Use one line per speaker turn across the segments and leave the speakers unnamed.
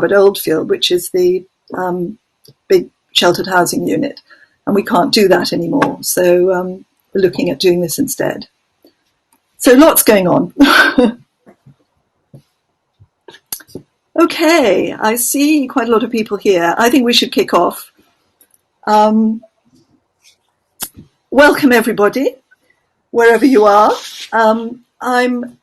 at Oldfield, which is the big sheltered housing unit, and we can't do that anymore. So we're looking at doing this instead. So lots going on. Okay, I see quite a lot of people here. I think we should kick off. Welcome everybody, wherever you are. I'm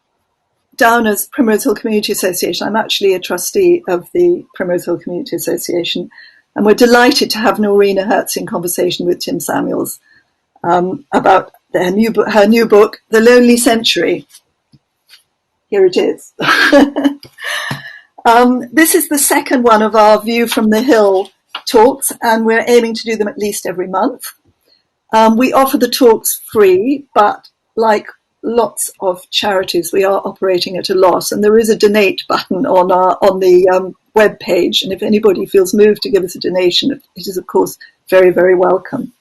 down as Primrose Hill Community Association. I'm actually a trustee of the Primrose Hill Community Association, and we're delighted to have Noreena Hertz in conversation with Tim Samuels about her new book, The Lonely Century. Here it is. This is the second one of our View from the Hill talks, and we're aiming to do them at least every month. We offer the talks free, but like lots of charities, we are operating at a loss, and there is a donate button on the web page, and if anybody feels moved to give us a donation, it is of course very, very welcome.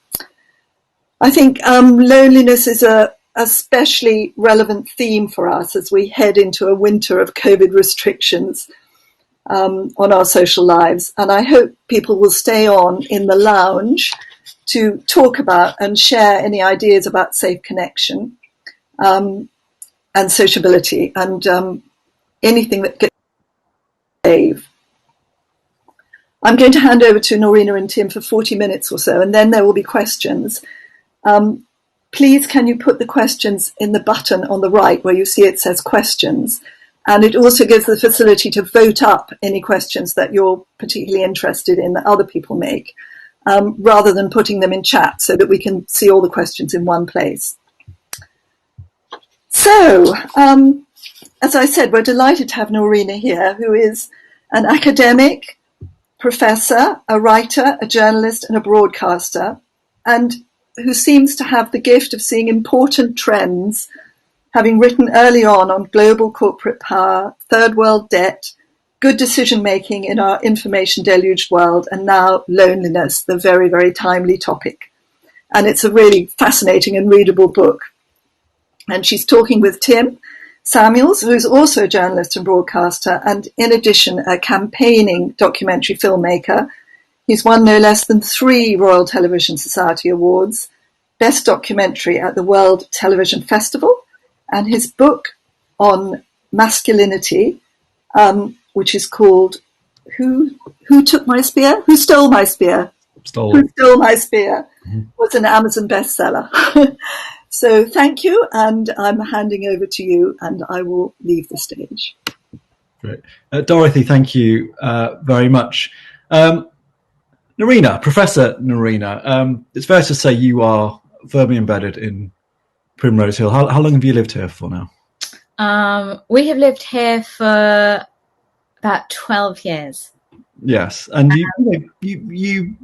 I think loneliness is a especially relevant theme for us as we head into a winter of COVID restrictions on our social lives, and I hope people will stay on in the lounge to talk about and share any ideas about safe connection and sociability and anything that gets save. I'm going to hand over to Noreena and Tim for 40 minutes or so, and then there will be questions. Please, can you put the questions in the button on the right where you see it says questions? And it also gives the facility to vote up any questions that you're particularly interested in that other people make, rather than putting them in chat, so that we can see all the questions in one place. So, as I said, we're delighted to have Noreena here, who is an academic, professor, a writer, a journalist, and a broadcaster, and who seems to have the gift of seeing important trends, having written early on global corporate power, third world debt, good decision-making in our information-deluged world, and now loneliness, the very, very timely topic. And it's a really fascinating and readable book. And she's talking with Tim Samuels, who's also a journalist and broadcaster, and in addition, a campaigning documentary filmmaker. He's won no less than 3 Royal Television Society Awards, Best Documentary at the World Television Festival, and his book on masculinity, which is called Who Took My Spear? Who Stole My Spear? Who Stole My Spear? Was an Amazon bestseller. So thank you, and I'm handing over to you, and I will leave the stage.
Great. Dorothy, thank you very much. Noreena, Professor Noreena, it's fair to say you are firmly embedded in Primrose Hill. How long have you lived here for now?
We have lived here for about 12 years.
Yes, and you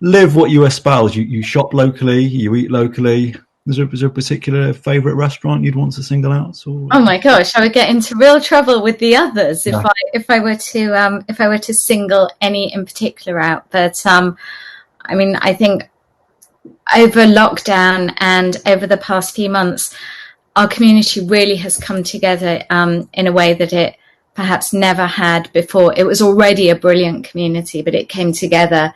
live what you espouse. You shop locally, you eat locally. Is there a particular favourite restaurant you'd want to single out? Or?
Oh my gosh, I would get into real trouble with the others if I were to single any in particular out. But I mean, I think over lockdown and over the past few months, our community really has come together in a way that it perhaps never had before. It was already a brilliant community, but it came together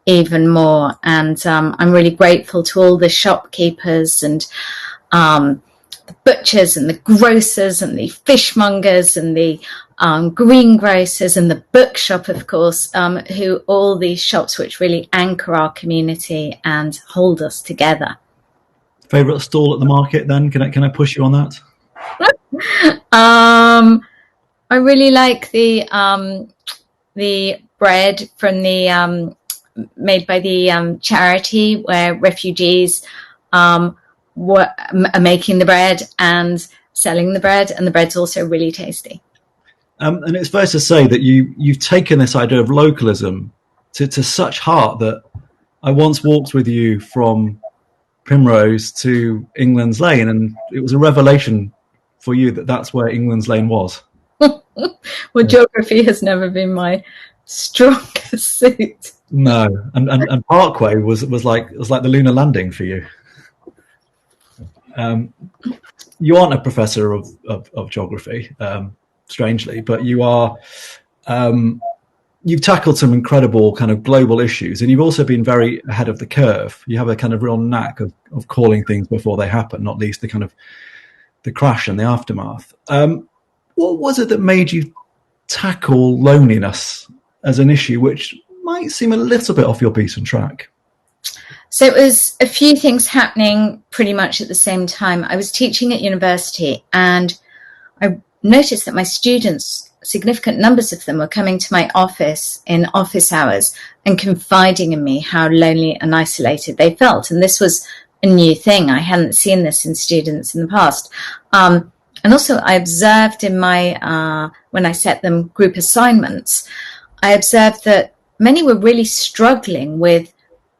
even more, and I'm really grateful to all the shopkeepers and the butchers and the grocers and the fishmongers and the greengrocers and the bookshop, of course, who all these shops which really anchor our community and hold us together.
Favourite stall at the market then? Can I push you on that?
I really like the bread from the made by the charity where refugees are making the bread and selling the bread, and the bread's also really tasty.
And it's fair to say that you've taken this idea of localism to such heart that I once walked with you from Primrose to England's Lane, and it was a revelation for you that that's where England's Lane was.
Well, geography has never been my strongest suit.
No, and Parkway was like the lunar landing for you. You aren't a professor of geography, strangely, but you are you've tackled some incredible kind of global issues, and you've also been very ahead of the curve. You have a kind of real knack of calling things before they happen, not least the kind of the crash and the aftermath. What was it that made you tackle loneliness as an issue, which might seem a little bit off your beaten track?
So it was a few things happening pretty much at the same time. I was teaching at university, and I noticed that my students, significant numbers of them, were coming to my office in office hours and confiding in me how lonely and isolated they felt. And this was a new thing. I hadn't seen this in students in the past. And also I observed in my, when I set them group assignments, I observed that many were really struggling with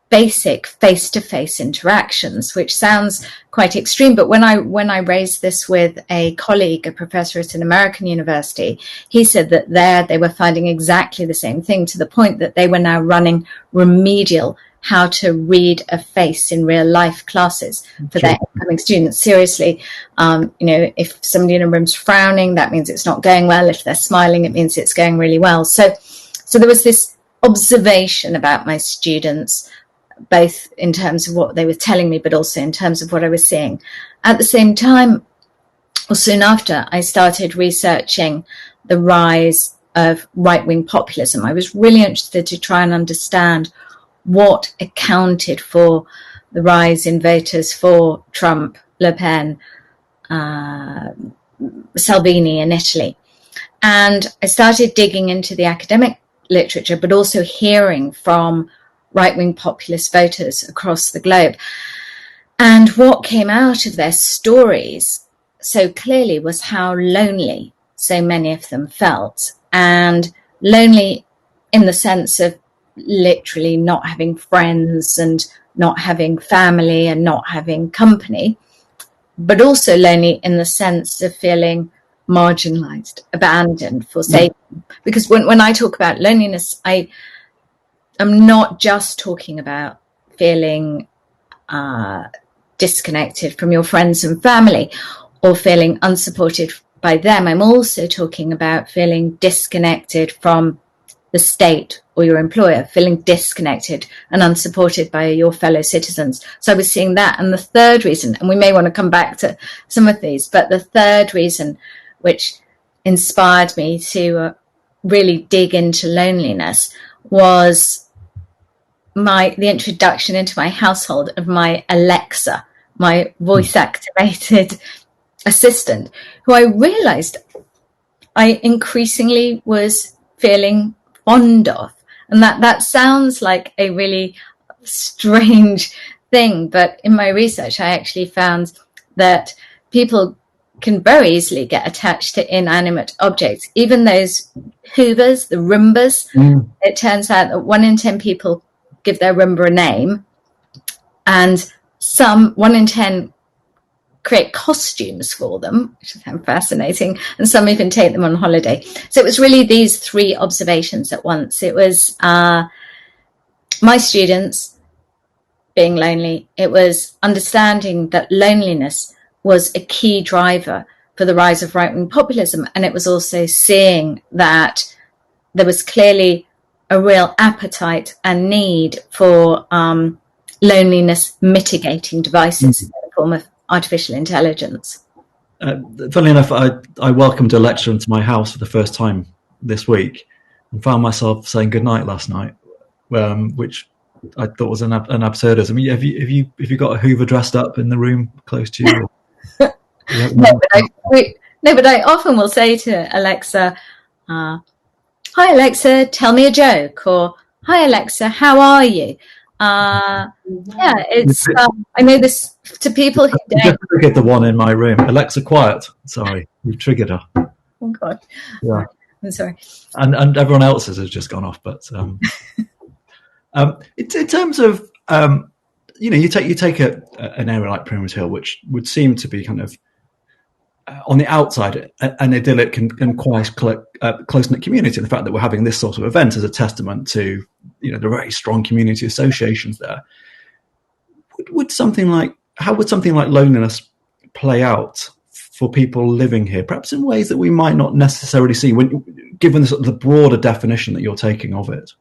basic face-to-face interactions, which sounds quite extreme. But when I raised this with a colleague, a professor at an American university, he said that there they were finding exactly the same thing, to the point that they were now running remedial how to read a face in real life classes for their incoming students. Seriously, if somebody in a room's frowning, that means it's not going well. If they're smiling, it means it's going really well. So there was this observation about my students, both in terms of what they were telling me, but also in terms of what I was seeing. At the same time, or soon after, I started researching the rise of right-wing populism. I was really interested to try and understand what accounted for the rise in voters for Trump, Le Pen, Salvini in Italy. And I started digging into the academic literature, but also hearing from right-wing populist voters across the globe. And what came out of their stories so clearly was how lonely so many of them felt. And lonely in the sense of literally not having friends and not having family and not having company, but also lonely in the sense of feeling marginalized, abandoned, forsaken. Because when I talk about loneliness, I'm not just talking about feeling disconnected from your friends and family or feeling unsupported by them. I'm also talking about feeling disconnected from the state or your employer, feeling disconnected and unsupported by your fellow citizens. So I was seeing that. And the third reason, and we may want to come back to some of these, but the third reason which inspired me to really dig into loneliness was the introduction into my household of my Alexa, my voice-activated assistant, who I realized I increasingly was feeling fond of. And that sounds like a really strange thing, but in my research, I actually found that people can very easily get attached to inanimate objects, even those Hoovers, the Roombas. It turns out that 1 in 10 people give their Roomba a name, and 1 in 10 create costumes for them, which I found fascinating, and some even take them on holiday. So it was really these three observations at once. It was my students being lonely. It was understanding that loneliness was a key driver for the rise of right-wing populism. And it was also seeing that there was clearly a real appetite and need for loneliness mitigating devices in the form of artificial intelligence.
Funnily enough, I welcomed a lecturer into my house for the first time this week and found myself saying goodnight last night, which I thought was an absurdism. Have you got a Hoover dressed up in the room close to you?
No, but I often will say to Alexa, "Hi Alexa, tell me a joke," or "Hi Alexa, how are you?" It's I know this to people who don't.
Just triggered the one in my room. Alexa, quiet. Sorry, you've triggered her.
Oh God.
Yeah,
I'm sorry.
And everyone else's has just gone off. But in terms of you take an area like Primrose Hill, which would seem to be kind of on the outside an idyllic and quite close-knit community. The fact that we're having this sort of event is a testament to the very strong community associations there. How would something like loneliness play out for people living here, perhaps in ways that we might not necessarily see, given the broader definition that you're taking of it?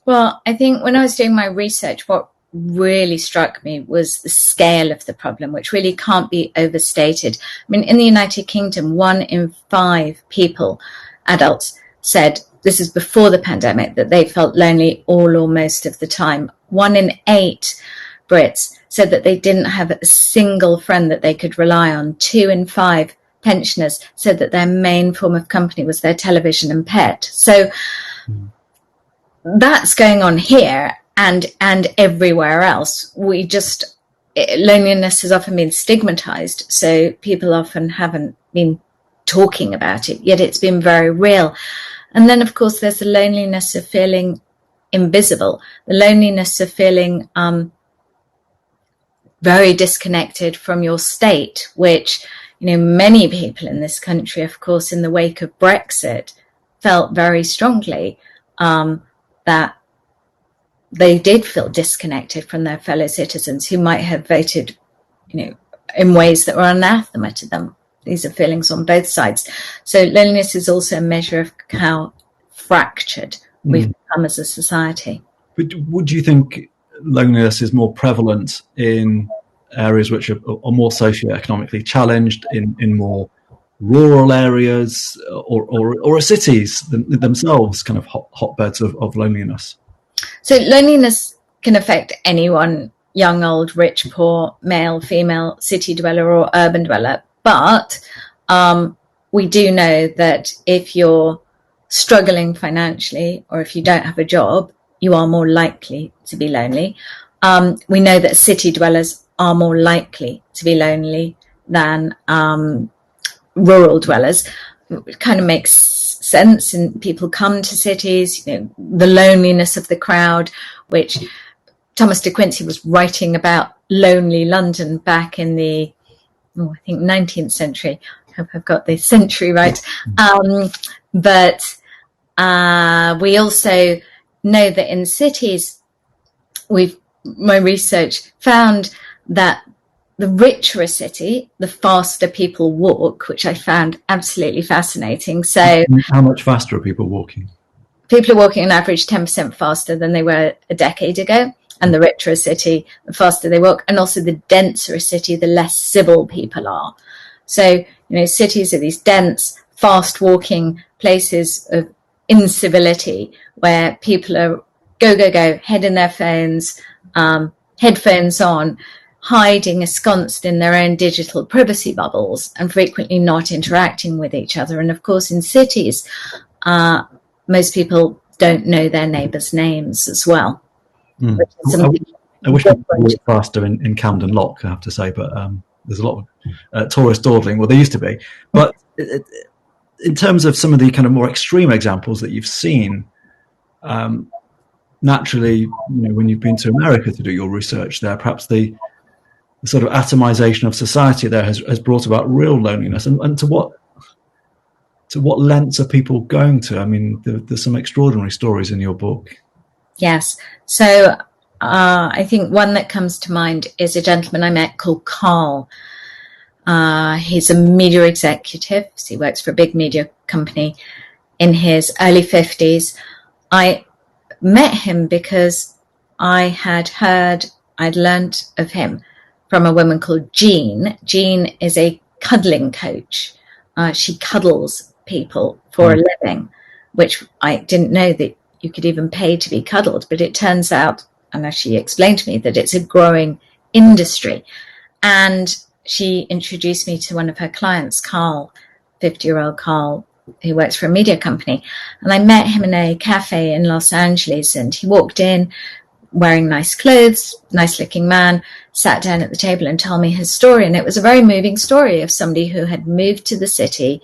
Well, I think when I was doing my research, what really struck me was the scale of the problem, which really can't be overstated. I mean, in the United Kingdom, 1 in 5 people, adults, said, this is before the pandemic, that they felt lonely all or most of the time. 1 in 8 Brits said that they didn't have a single friend that they could rely on. 2 in 5 pensioners said that their main form of company was their television and pet. So that's going on here and everywhere else. Loneliness has often been stigmatized, so people often haven't been talking about it, yet it's been very real. And then, of course, there's the loneliness of feeling invisible, the loneliness of feeling very disconnected from your state, which, many people in this country, of course, in the wake of Brexit, felt very strongly that they did feel disconnected from their fellow citizens who might have voted, in ways that were anathema to them. These are feelings on both sides. So loneliness is also a measure of how fractured we've become as a society.
But would you think loneliness is more prevalent in areas which are more socioeconomically challenged, in more rural areas, or are cities themselves kind of hotbeds of loneliness?
So loneliness can affect anyone, young, old, rich, poor, male, female, city dweller or urban dweller. But we do know that if you're struggling financially or if you don't have a job, you are more likely to be lonely. We know that city dwellers are more likely to be lonely than rural dwellers. It kind of makes sense, and people come to cities, the loneliness of the crowd, which Thomas de Quincey was writing about lonely London back in the I think 19th century. I hope I've got the century right. But we also know that in cities, my research found that the richer a city, the faster people walk, which I found absolutely fascinating. So
how much faster are people walking?
People are walking on average 10% faster than they were a decade ago. And the richer a city, the faster they walk. And also the denser a city, the less civil people are. So, cities are these dense, fast walking places of incivility where people are go, head in their phones, headphones on, hiding, ensconced in their own digital privacy bubbles and frequently not interacting with each other. And of course, in cities, most people don't know their neighbours' names as well.
I wish we could walk faster in Camden Lock, I have to say, but there's a lot of tourist dawdling. Well, there used to be. But in terms of some of the kind of more extreme examples that you've seen, naturally, when you've been to America to do your research there, perhaps the sort of atomization of society there has brought about real loneliness. And to what lengths are people going to? I mean, there's some extraordinary stories in your book.
Yes. So I think one that comes to mind is a gentleman I met called Carl. He's a media executive. So he works for a big media company in his early 50s. I met him because I'd learnt of him from a woman called Jean. Jean is a cuddling coach. She cuddles people for a living, which I didn't know that you could even pay to be cuddled, but it turns out, and as she explained to me, that it's a growing industry. And she introduced me to one of her clients, Carl, 50-year-old Carl, who works for a media company. And I met him in a cafe in Los Angeles, and he walked in wearing nice clothes, nice-looking man, sat down at the table and told me his story. And it was a very moving story of somebody who had moved to the city.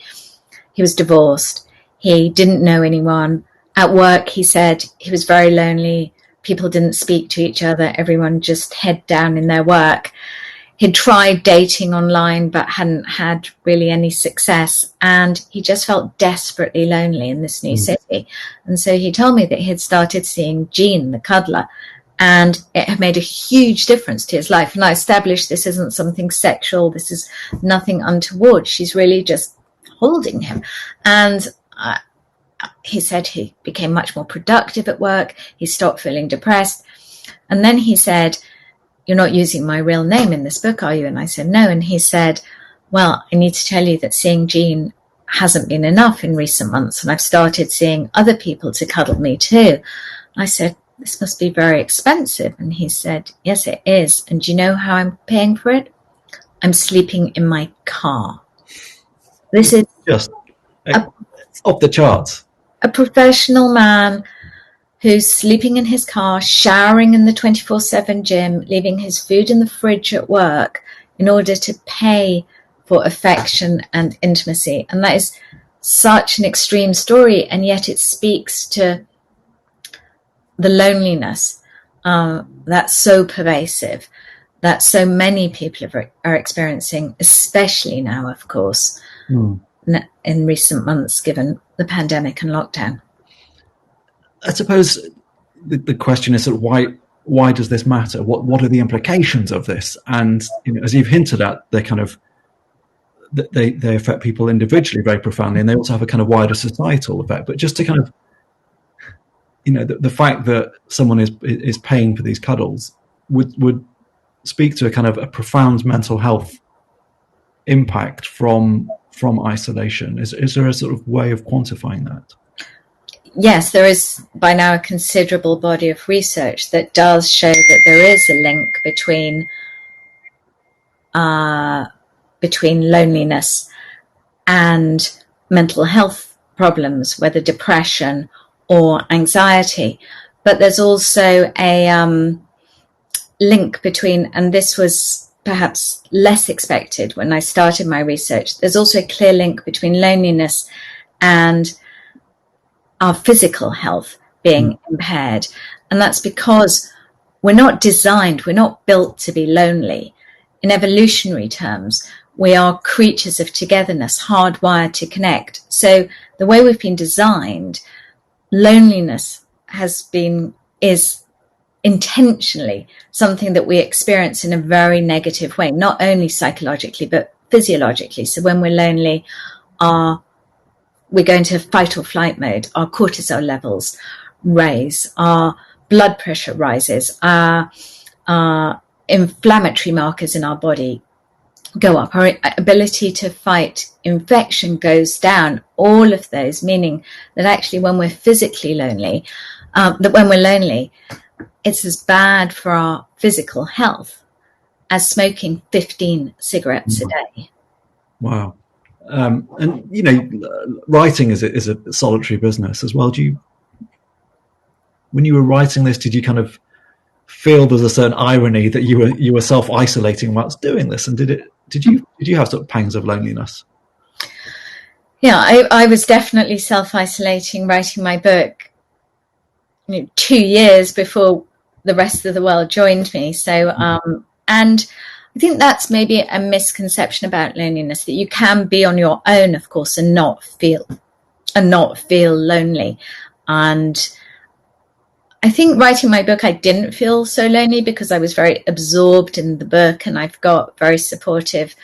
He was divorced. He didn't know anyone. At work, he said he was very lonely. People didn't speak to each other. Everyone just head down in their work. He'd tried dating online, but hadn't had really any success. And he just felt desperately lonely in this new city. And so he told me that he had started seeing Jean, the cuddler, And it had made a huge difference to his life. And I established this isn't something sexual. This is nothing untoward. She's really just holding him. And he said he became much more productive at work. He stopped feeling depressed. And then he said, "You're not using my real name in this book, are you?" And I said, "No." And he said, "Well, I need to tell you that seeing Jean hasn't been enough in recent months. And I've started seeing other people to cuddle me too." I said, "This must be very expensive." And he said, "Yes, it is. And do you know how I'm paying for it? I'm sleeping in my car." This is
just off the charts.
A professional man who's sleeping in his car, showering in the 24/7 gym, leaving his food in the fridge at work in order to pay for affection and intimacy. And that is such an extreme story, and yet it speaks to the loneliness that's so pervasive, that so many people are experiencing, especially now, of course, in recent months, given the pandemic and lockdown.
I suppose the question is, sort of, why does this matter? What are the implications of this? And as you've hinted at, they affect people individually very profoundly, and they also have a kind of wider societal effect. But just to kind of, the fact that someone is paying for these cuddles would speak to a kind of a profound mental health impact from isolation. Is there a sort of way of quantifying that?
Yes, there is by now a considerable body of research that does show that there is a link between loneliness and mental health problems, whether depression or anxiety. But there's also a link between, and this was perhaps less expected when I started my research, there's also a clear link between loneliness and our physical health being impaired. And that's because we're not built to be lonely. In evolutionary terms, we are creatures of togetherness, hardwired to connect. So the way we've been designed, loneliness is intentionally something that we experience in a very negative way, not only psychologically, but physiologically. So when we're lonely, we go into fight or flight mode. Our cortisol levels raise, our blood pressure rises, our inflammatory markers in our body go up, our ability to fight infection goes down. All of those, meaning that actually when we're physically lonely, it's as bad for our physical health as smoking 15 cigarettes a day.
Wow. And writing is a solitary business as well. When you were writing this, did you kind of feel there's a certain irony that you were self-isolating whilst doing this? And did you have sort of pangs of loneliness?
Yeah, I was definitely self-isolating writing my book 2 years before the rest of the world joined me. So, and I think that's maybe a misconception about loneliness, that you can be on your own, of course, and not feel lonely. And I think writing my book, I didn't feel so lonely because I was very absorbed in the book, and I've got a very supportive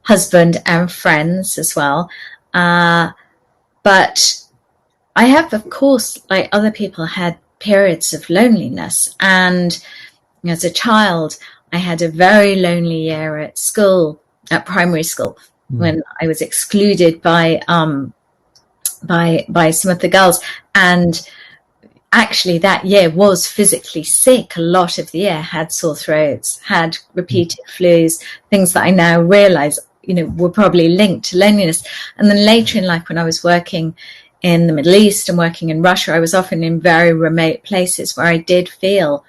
husband and friends as well. But I have, of course, like other people, had periods of loneliness. And as a child, I had a very lonely year at primary school, when I was excluded by some of the girls. And actually that year was physically sick. A lot of the year had sore throats, had repeated flus, things that I now realize, were probably linked to loneliness. And then later in life, when I was working in the Middle East and working in Russia, I was often in very remote places where I did feel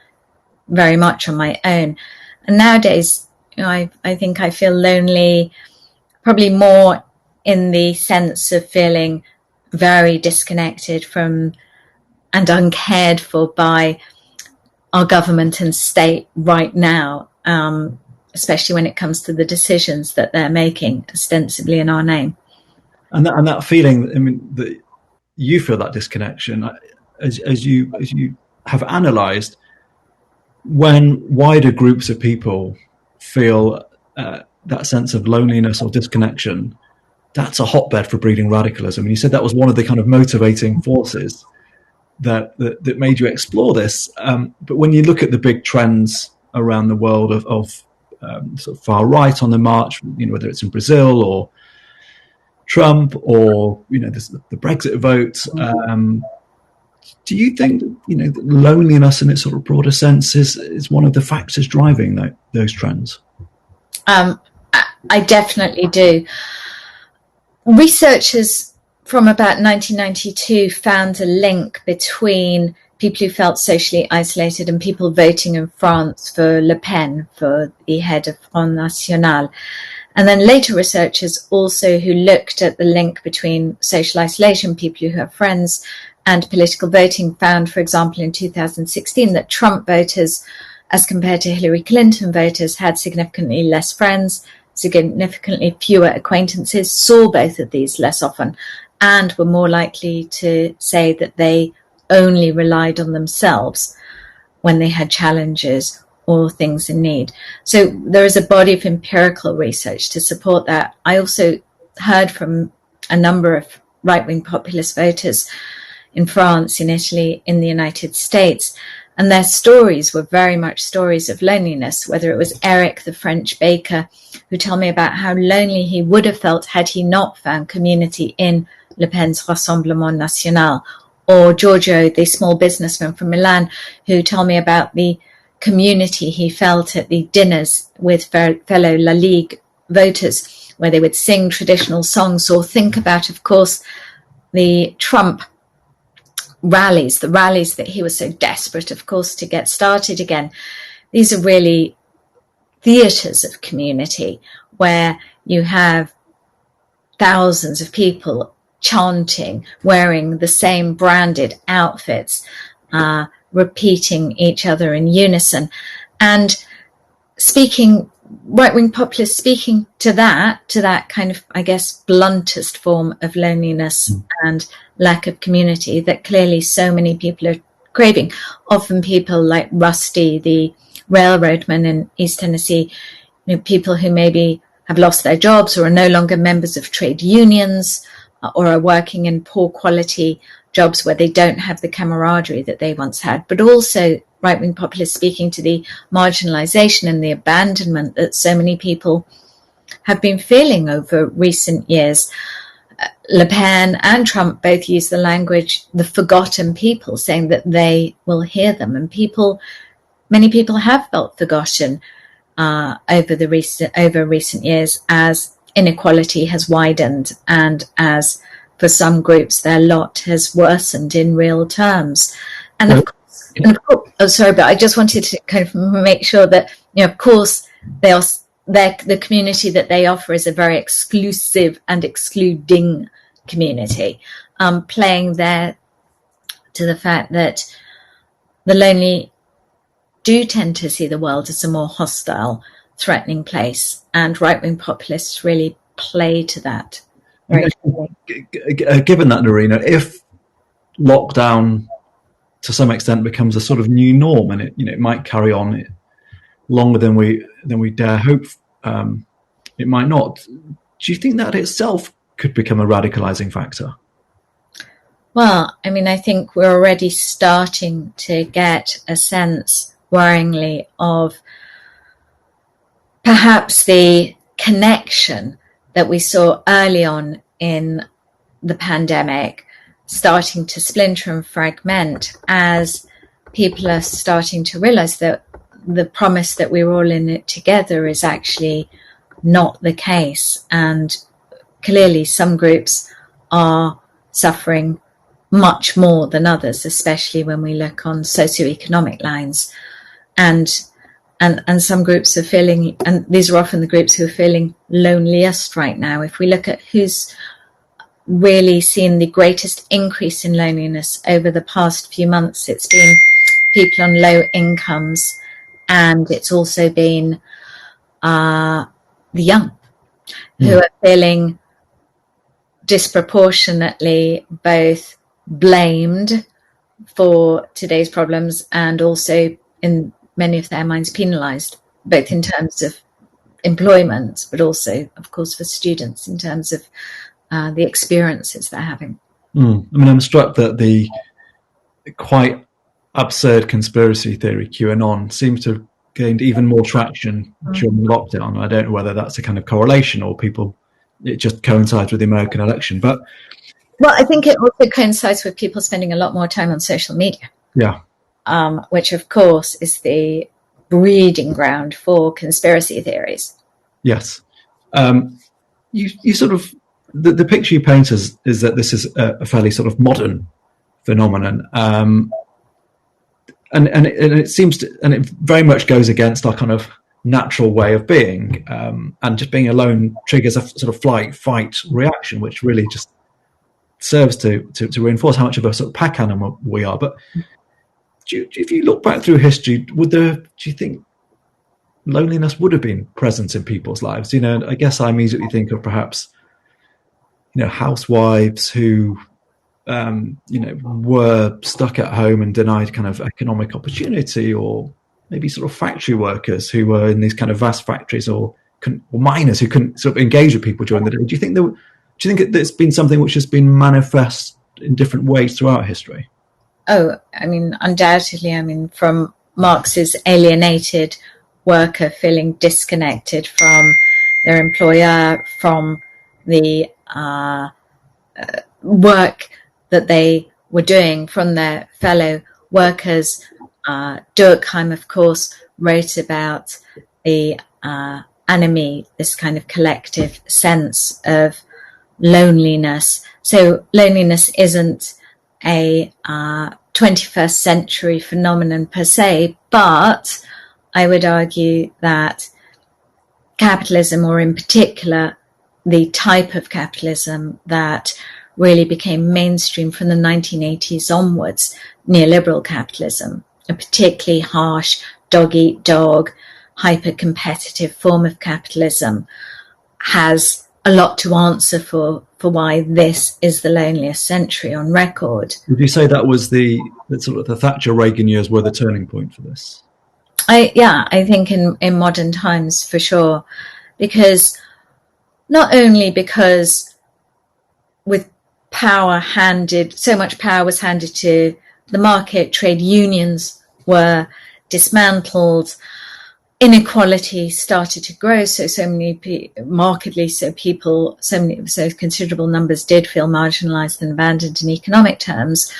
very much on my own. And nowadays, I think I feel lonely, probably more in the sense of feeling very disconnected from and uncared for by our government and state right now, especially when it comes to the decisions that they're making ostensibly in our name.
And that feeling, that you feel that disconnection, as you have analysed, when wider groups of people feel that sense of loneliness or disconnection, that's a hotbed for breeding radicalism. And you said that was one of the kind of motivating forces that made you explore this. But when you look at the big trends around the world of sort of far right on the march, whether it's in Brazil or Trump or the Brexit vote, do you think that loneliness in its sort of broader sense is one of the factors driving those trends?
I definitely do. Researchers from about 1992 found a link between people who felt socially isolated and people voting in France for Le Pen, for the head of Front National. And then later researchers also who looked at the link between social isolation, people who have friends, and political voting found, for example, in 2016 that Trump voters, as compared to Hillary Clinton voters, had significantly less friends, significantly fewer acquaintances, saw both of these less often, and were more likely to say that they only relied on themselves when they had challenges or things in need. So there is a body of empirical research to support that. I also heard from a number of right-wing populist voters in France, in Italy, in the United States, and their stories were very much stories of loneliness, whether it was Eric, the French baker, who told me about how lonely he would have felt had he not found community in Le Pen's Rassemblement National, or Giorgio, the small businessman from Milan, who told me about the community he felt at the dinners with fellow La Ligue voters, where they would sing traditional songs or think about, of course, the Trump rallies, the rallies that he was so desperate, of course, to get started again. These are really theatres of community where you have thousands of people chanting, wearing the same branded outfits, repeating each other in unison, and right-wing populists speaking to that kind of, I guess, bluntest form of loneliness and lack of community that clearly so many people are craving. Often people like Rusty, the railroadman in East Tennessee, people who maybe have lost their jobs or are no longer members of trade unions or are working in poor quality jobs where they don't have the camaraderie that they once had, but also right-wing populists speaking to the marginalization and the abandonment that so many people have been feeling over recent years. Le Pen and Trump both use the language, the forgotten people, saying that they will hear them. And many people have felt forgotten over recent years as inequality has widened and as for some groups their lot has worsened in real terms. And of course, but I just wanted to kind of make sure that, of course, the community that they offer is a very exclusive and excluding community, playing there to the fact that the lonely do tend to see the world as a more hostile, threatening place, and right-wing populists really play to that.
Given that, Noreena, if lockdown to some extent becomes a sort of new norm, and it might carry on longer than we dare hope, it might not. Do you think that itself could become a radicalizing factor?
Well, I mean, I think we're already starting to get a sense, worryingly, of perhaps the connection that we saw early on in the pandemic starting to splinter and fragment as people are starting to realize that the promise that we're all in it together is actually not the case. And clearly some groups are suffering much more than others, especially when we look on socioeconomic lines. And some groups are feeling, and these are often the groups who are feeling loneliest right now. If we look at who's really seen the greatest increase in loneliness over the past few months, it's been people on low incomes, and it's also been the young who are feeling disproportionately both blamed for today's problems and also in many of their minds penalised, both in terms of employment, but also, of course, for students in terms of the experiences they're having.
I mean, I'm struck that the quite absurd conspiracy theory QAnon seems to have gained even more traction during lockdown. I don't know whether that's a kind of correlation or it just coincides with the American election. But
well, I think it also coincides with people spending a lot more time on social media.
Yeah.
Which, of course, is the breeding ground for conspiracy theories. Yes.
You sort of, the picture you paint is that this is a fairly sort of modern phenomenon. And it seems to, and it very much goes against our kind of natural way of being. And just being alone triggers a sort of flight, fight reaction, which really just serves to reinforce how much of a sort of pack animal we are. But if you look back through history, do you think loneliness would have been present in people's lives? I guess I immediately think of perhaps, housewives who, were stuck at home and denied kind of economic opportunity, or maybe sort of factory workers who were in these kind of vast factories, or miners who couldn't sort of engage with people during the day. Do you think it's been something which has been manifest in different ways throughout history?
Oh, I mean, undoubtedly. I mean, from Marx's alienated worker feeling disconnected from their employer, from the work that they were doing, from their fellow workers. Durkheim, of course, wrote about the enemy, this kind of collective sense of loneliness. So loneliness isn't a 21st century phenomenon per se, but I would argue that capitalism, or in particular the type of capitalism that really became mainstream from the 1980s onwards, neoliberal capitalism, a particularly harsh dog-eat-dog, hyper-competitive form of capitalism, has a lot to answer for why this is the loneliest century on record.
Would you say that was the sort of the Thatcher Reagan years were the turning point for this?
I think in modern times, for sure, because not only because with so much power was handed to the market, trade unions were dismantled, inequality started to grow, so markedly, so considerable numbers did feel marginalized and abandoned in economic terms,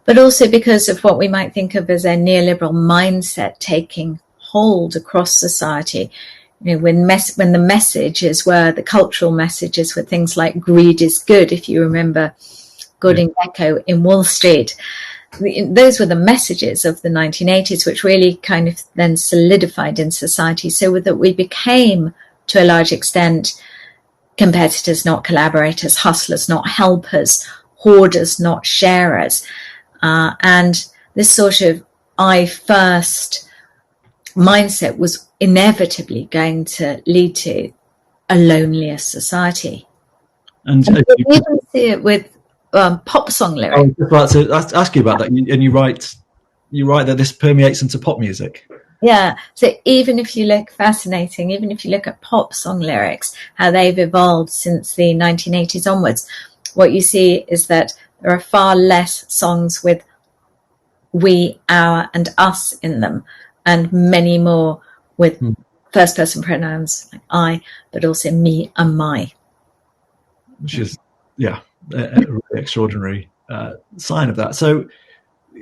but also because of what we might think of as a neoliberal mindset taking hold across society. When the messages were, the cultural messages were things like greed is good, if you remember Gordon Gekko in Wall Street. Those were the messages of the 1980s, which really kind of then solidified in society, so that we became, to a large extent, competitors, not collaborators, hustlers, not helpers, hoarders, not sharers. And this sort of I first mindset was inevitably going to lead to a lonelier society. And you even see it with pop song lyrics.
I was about to ask you about that, and you write that this permeates into pop music.
Yeah, so even if you look at pop song lyrics, how they've evolved since the 1980s onwards, what you see is that there are far less songs with we, our, and us in them, and many more with first-person pronouns like I, but also me and my.
Which is, a really extraordinary sign of that. So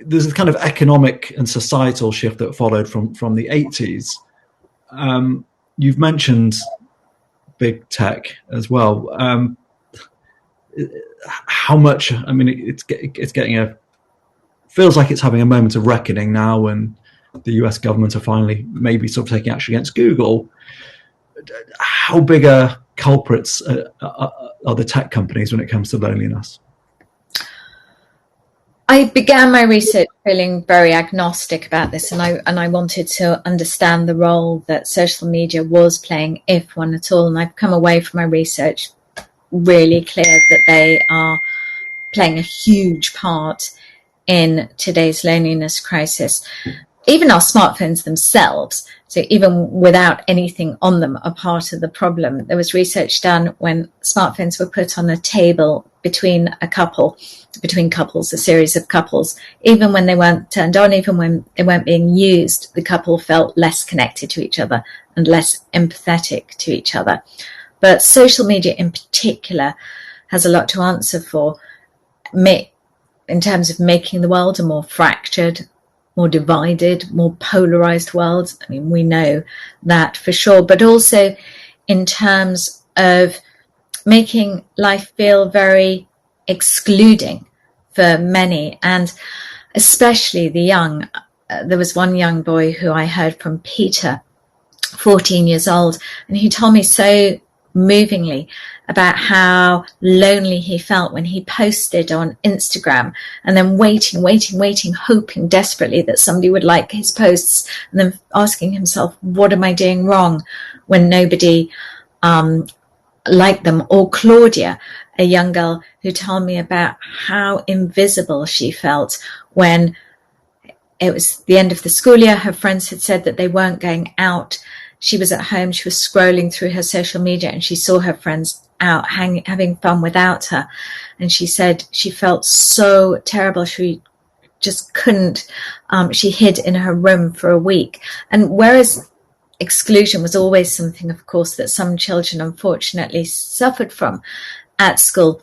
there's a kind of economic and societal shift that followed from the 80s. You've mentioned big tech as well. How much? I mean, it's getting feels like it's having a moment of reckoning now, and the US government are finally maybe sort of taking action against Google. How big are culprits are the tech companies when it comes to loneliness?
I began my research feeling very agnostic about this, and I wanted to understand the role that social media was playing, if one at all. And I've come away from my research really clear that they are playing a huge part in today's loneliness crisis. even our smartphones themselves, so even without anything on them, are part of the problem. There was research done when smartphones were put on a table between couples, a series of couples. Even when they weren't turned on, even when they weren't being used, the couple felt less connected to each other and less empathetic to each other. But social media in particular has a lot to answer for in terms of making the world a more fractured, more divided, more polarized world. I mean, we know that for sure, but also in terms of making life feel very excluding for many, and especially the young. There was one young boy who I heard from, Peter, 14 years old, and he told me so movingly about how lonely he felt when he posted on Instagram, and then waiting, hoping desperately that somebody would like his posts, and then asking himself, what am I doing wrong, when nobody liked them. Or Claudia, a young girl who told me about how invisible she felt when it was the end of the school year. Her friends had said that they weren't going out. She was at home, she was scrolling through her social media, and she saw her friends out having fun without her. And she said she felt so terrible. She just couldn't. She hid in her room for a week. And whereas exclusion was always something, of course, that some children unfortunately suffered from at school,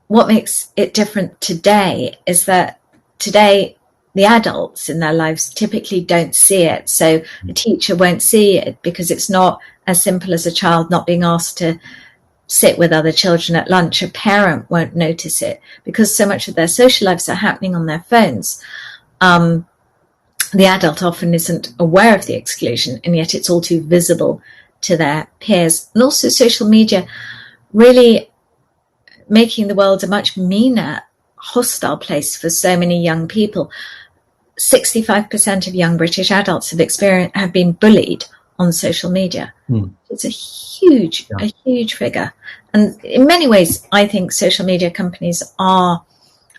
what makes it different today is that today the adults in their lives typically don't see it. So a teacher won't see it because it's not as simple as a child not being asked to sit with other children at lunch. A parent won't notice it because so much of their social lives are happening on their phones. The adult often isn't aware of the exclusion, and yet it's all too visible to their peers. And also social media really making the world a much meaner, hostile place for so many young people. 65% of young British adults have been bullied on social media. It's a huge figure. And in many ways, I think social media companies are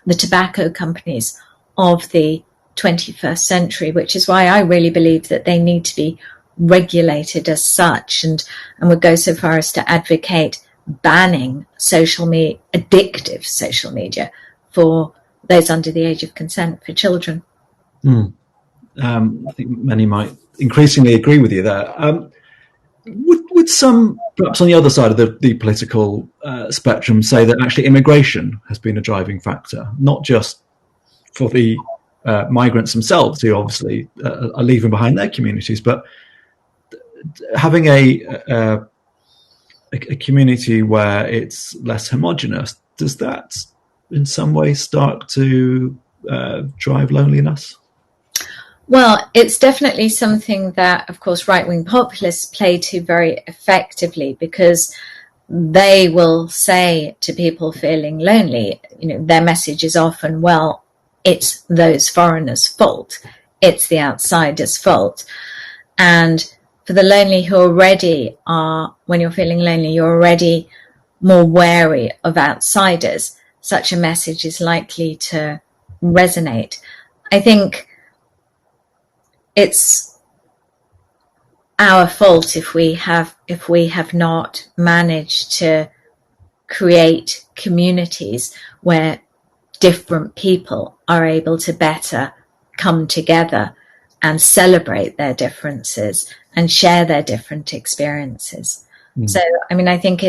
the tobacco companies of the 21st century, which is why I really believe that they need to be regulated as such, and would go so far as to advocate banning addictive social media for those under the age of consent, for children.
I think many might increasingly agree with you there. Would some, perhaps on the other side of the political spectrum, say that actually immigration has been a driving factor, not just for the migrants themselves, who obviously are leaving behind their communities, but having a community where it's less homogenous? Does that in some way start to drive loneliness?
Well, it's definitely something that, of course, right-wing populists play to very effectively, because they will say to people feeling lonely, their message is often, well, it's those foreigners' fault. It's the outsiders' fault. And for the lonely who already are, when you're feeling lonely, you're already more wary of outsiders, such a message is likely to resonate. I think it's our fault if we have not managed to create communities where different people are able to better come together and celebrate their differences and share their different experiences. So, I mean, I think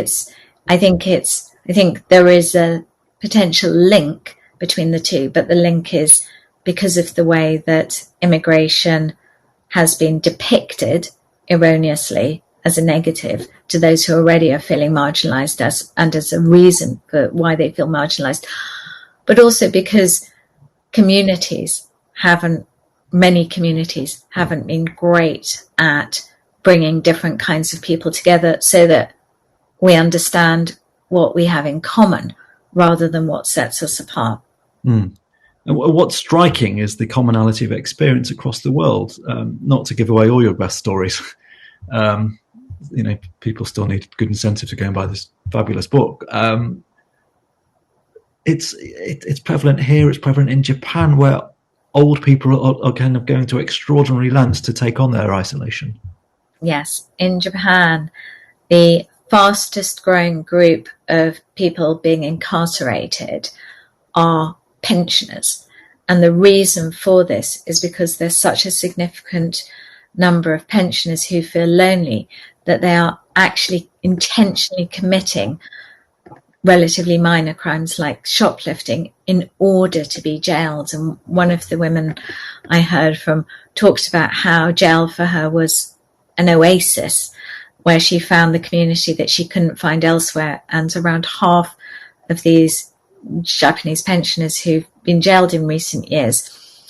there is a potential link between the two, but the link is because of the way that immigration has been depicted erroneously as a negative to those who already are feeling marginalized as a reason for why they feel marginalized, but also because many communities haven't been great at bringing different kinds of people together so that we understand what we have in common rather than what sets us apart.
And what's striking is the commonality of experience across the world. Not to give away all your best stories, people still need good incentive to go and buy this fabulous book. It's prevalent here. It's prevalent in Japan, where old people are kind of going to extraordinary lengths to take on their isolation.
Yes, in Japan, the fastest growing group of people being incarcerated are pensioners. And the reason for this is because there's such a significant number of pensioners who feel lonely that they are actually intentionally committing relatively minor crimes like shoplifting in order to be jailed. And one of the women I heard from talked about how jail for her was an oasis where she found the community that she couldn't find elsewhere. And around half of these Japanese pensioners who've been jailed in recent years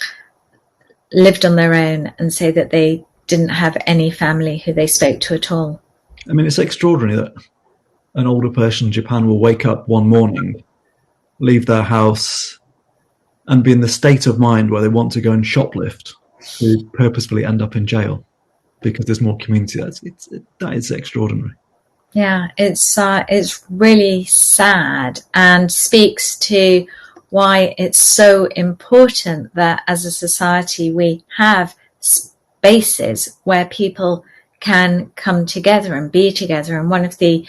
lived on their own and say that they didn't have any family who they spoke to at all.
I mean, it's extraordinary that an older person in Japan will wake up one morning, leave their house, and be in the state of mind where they want to go and shoplift, to purposefully end up in jail because there's more community. That is extraordinary.
Yeah, it's really sad and speaks to why it's so important that as a society we have spaces where people can come together and be together. And one of the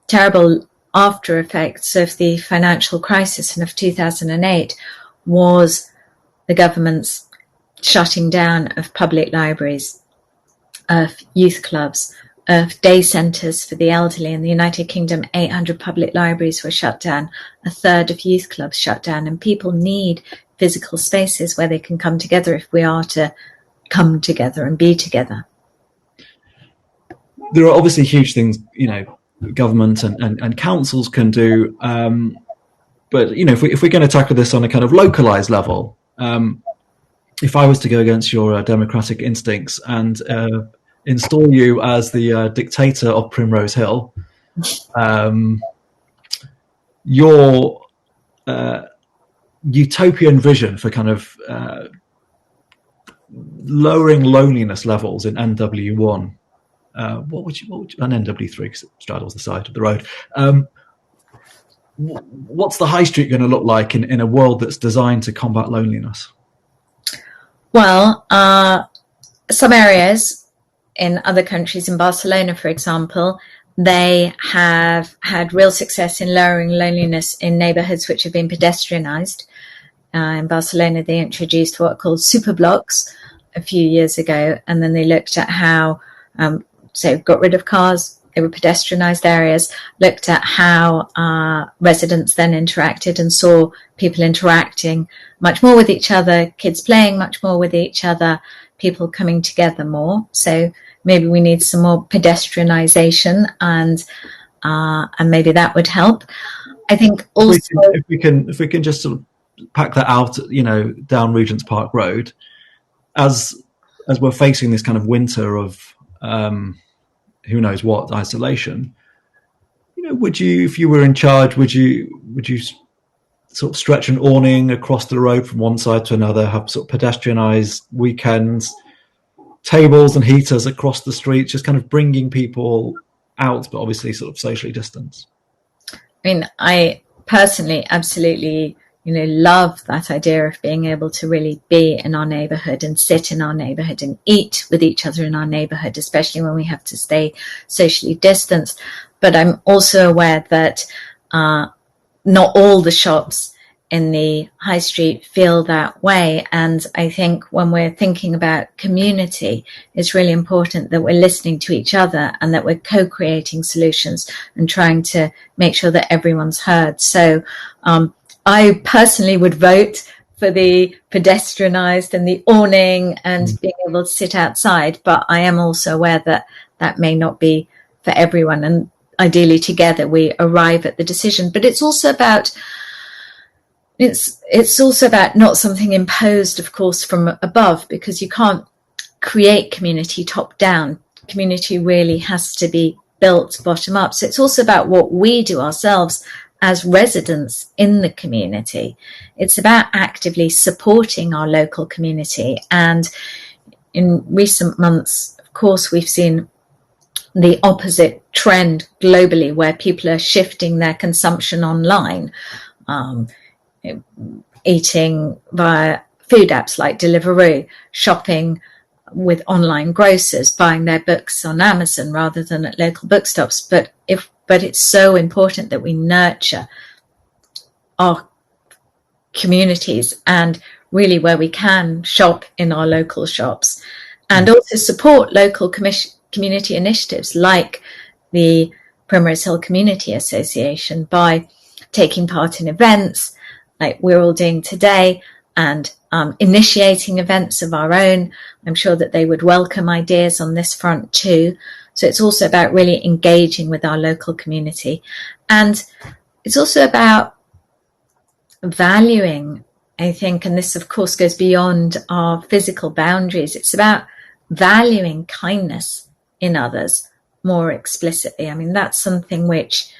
terrible after effects of the financial crisis and of 2008 was the government's shutting down of public libraries, of youth clubs, of day centres for the elderly. In the United Kingdom, 800 public libraries were shut down, a third of youth clubs shut down, and people need physical spaces where they can come together if we are to come together and be together.
There are obviously huge things, government and councils can do, but if we're going to tackle this on a kind of localized level, if I was to go against your democratic instincts and install you as the dictator of Primrose Hill, your utopian vision for kind of lowering loneliness levels in NW1. What would you and NW3 because it straddles the side of the road. What's the high street going to look like in a world that's designed to combat loneliness?
Well, some areas in other countries, in Barcelona, for example, they have had real success in lowering loneliness in neighborhoods which have been pedestrianized. In Barcelona, they introduced what are called super blocks a few years ago, and then they looked at how got rid of cars, they were pedestrianized areas, looked at how residents then interacted and saw people interacting much more with each other, kids playing much more with each other, people coming together more. So maybe we need some more pedestrianization, and maybe that would help. I think also
if we can just sort of pack that out, down Regent's Park Road, as we're facing this kind of winter of who knows what isolation, would you, if you were in charge, would you sort of stretch an awning across the road from one side to another, have sort of pedestrianized weekends, tables and heaters across the street, just kind of bringing people out, but obviously sort of socially distanced?
I mean, I personally absolutely love that idea of being able to really be in our neighborhood and sit in our neighborhood and eat with each other in our neighborhood, especially when we have to stay socially distanced. But I'm also aware that not all the shops in the high street feel that way. And I think when we're thinking about community, it's really important that we're listening to each other and that we're co-creating solutions and trying to make sure that everyone's heard. So I personally would vote for the pedestrianized and the awning and being able to sit outside, but I am also aware that that may not be for everyone, and ideally together we arrive at the decision. But it's also about not something imposed, of course, from above, because you can't create community top down. Community really has to be built bottom up. So it's also about what we do ourselves as residents in the community. It's about actively supporting our local community. And in recent months, of course, we've seen the opposite trend globally, where people are shifting their consumption online, eating via food apps like Deliveroo, shopping with online grocers, buying their books on Amazon rather than at local bookstops. But it's so important that we nurture our communities, and really where we can shop in our local shops, and also support local community initiatives like the Primrose Hill Community Association by taking part in events like we're all doing today, and initiating events of our own. I'm sure that they would welcome ideas on this front too. So it's also about really engaging with our local community. And it's also about valuing, I think, and this of course goes beyond our physical boundaries. It's about valuing kindness in others more explicitly. I mean, that's something which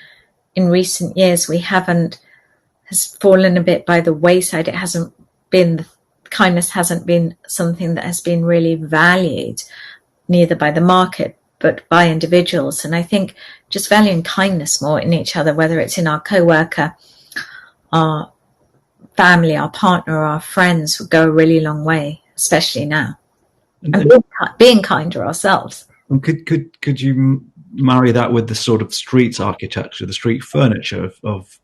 in recent years has fallen a bit by the wayside. Kindness hasn't been something that has been really valued, neither by the market, but by individuals. And I think just valuing kindness more in each other, whether it's in our co-worker, our family, our partner, or our friends, would go a really long way, especially now. And being kinder ourselves.
Could you marry that with the sort of street architecture, the street furniture of